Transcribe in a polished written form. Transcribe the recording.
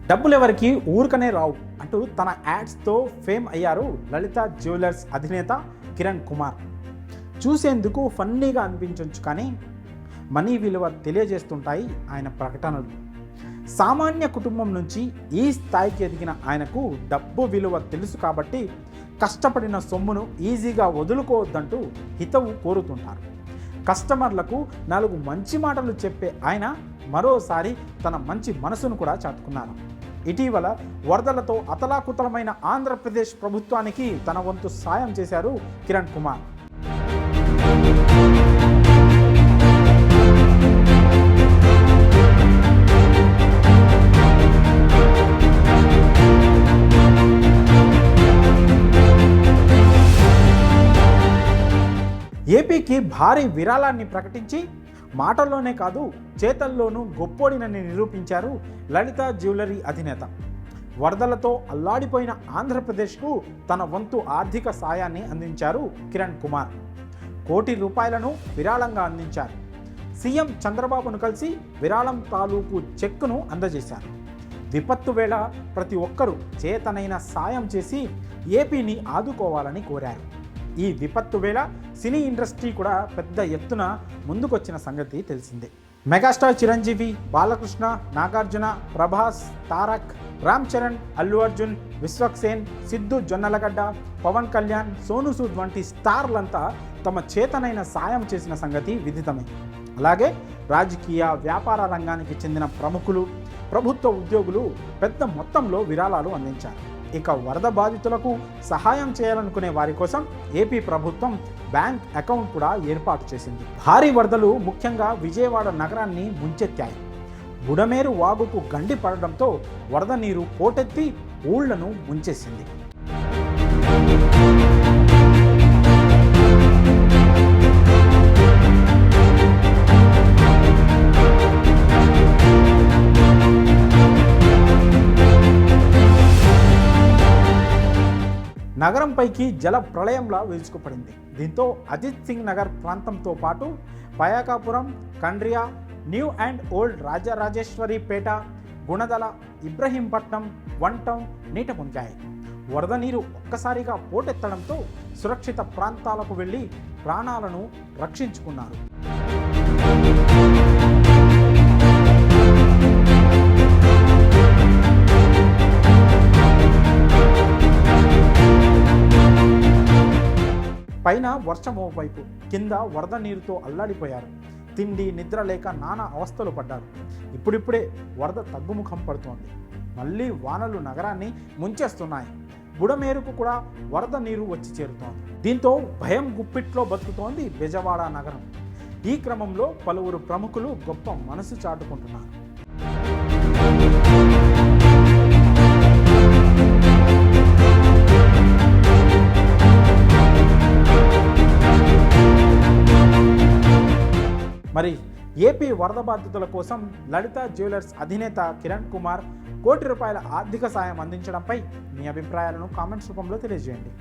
డబ్బులు ఎవరికి ఊరికనే రావు అంటూ తన యాడ్స్తో ఫేమ్ అయ్యారు లలిత జ్యువెలర్స్ అధినేత కిరణ్ కుమార్. చూసేందుకు ఫన్నీగా అనిపించవచ్చు, కానీ మనీ విలువ తెలియజేస్తుంటాయి ఆయన ప్రకటనలు. సామాన్య కుటుంబం నుంచి ఈ స్థాయికి ఎదిగిన ఆయనకు డబ్బు విలువ తెలుసు కాబట్టి కష్టపడిన సొమ్మును ఈజీగా వదులుకోవద్దంటూ హితవు కోరుతుంటారు. కస్టమర్లకు 4 మంచి మాటలు చెప్పే ఆయన మరోసారి తన మంచి మనసును కూడా చాటుకున్నారు. ఇటీవల వరదలతో అతలాకుతలమైన ఆంధ్రప్రదేశ్ ప్రభుత్వానికి తన వంతు సాయం చేశారు కిరణ్ కుమార్. ఏపీకి భారీ విరాళాన్ని ప్రకటించి మాటల్లోనే కాదు చేతల్లోనూ గొప్పోడినని నిరూపించారు లలిత జ్యువెలరీ అధినేత. వరదలతో అల్లాడిపోయిన ఆంధ్రప్రదేశ్కు తన వంతు ఆర్థిక సాయాన్ని అందించారు కిరణ్ కుమార్. ₹1 కోటి విరాళంగా అందించారు. సీఎం చంద్రబాబును కలిసి విరాళం తాలూకు చెక్కును అందజేశారు. విపత్తు వేళ ప్రతి ఒక్కరూ చేతనైన సాయం చేసి ఏపీని ఆదుకోవాలని కోరారు. ఈ విపత్తు వేళ సినీ ఇండస్ట్రీ కూడా పెద్ద ఎత్తున ముందుకొచ్చిన సంగతి తెలిసిందే. మెగాస్టార్ చిరంజీవి, బాలకృష్ణ, నాగార్జున, ప్రభాస్, తారక్, రామ్ చరణ్, అల్లు అర్జున్, విశ్వక్సేన్, సిద్ధు జొన్నలగడ్డ, పవన్ కళ్యాణ్, సోను సూద్ వంటి స్టార్లంతా తమ చేతనైన సాయం చేసిన సంగతి విదితమే. అలాగే రాజకీయ, వ్యాపార రంగానికి చెందిన ప్రముఖులు, ప్రభుత్వ ఉద్యోగులు పెద్ద మొత్తంలో విరాళాలు అందించారు. ఇక వరద బాధితులకు సహాయం చేయాలనుకునే వారి కోసం ఏపీ ప్రభుత్వం బ్యాంక్ అకౌంట్ కూడా ఏర్పాటు చేసింది. భారీ వరదలు ముఖ్యంగా విజయవాడ నగరాన్ని ముంచెత్తాయి. బుడమేరు వాగుకు గండి పడడంతో వరద నీరు పోటెత్తి ఊళ్లను ముంచేసింది. నగరంపైకి జల ప్రళయంలా విరుచుకుపడింది. దీంతో అజిత్ సింగ్ నగర్ ప్రాంతంతో పాటు Payakapuram, Kandriya, new and old Rajarajeswaripeta, Gunadala, Ibrahimpatnam, one town నీట మునిగాయి. వరద నీరు ఒక్కసారిగా పోటెత్తడంతో సురక్షిత ప్రాంతాలకు వెళ్ళి ప్రాణాలను రక్షించుకున్నారు. పైన వర్షం వైపు, కింద వరద నీరుతో అల్లాడిపోయారు. తిండి నిద్ర లేక నానా అవస్థలు పడ్డారు. ఇప్పుడిప్పుడే వరద తగ్గుముఖం పడుతోంది. మళ్ళీ వానలు నగరాన్ని ముంచేస్తున్నాయి. బుడమేరుకు కూడా వరద నీరు వచ్చి చేరుతోంది. దీంతో భయం గుప్పిట్లో బతుకుతోంది బెజవాడ నగరం. ఈ క్రమంలో పలువురు ప్రముఖులు గొప్ప మనసు చాటుకుంటున్నారు. మరి ఏపీ వరద బాధితుల కోసం లలిత జ్యువెలర్స్ అధినేత కిరణ్ కుమార్ ₹1 కోటి ఆర్థిక సాయం అందించడంపై మీ అభిప్రాయాలను కామెంట్స్ రూపంలో తెలియజేయండి.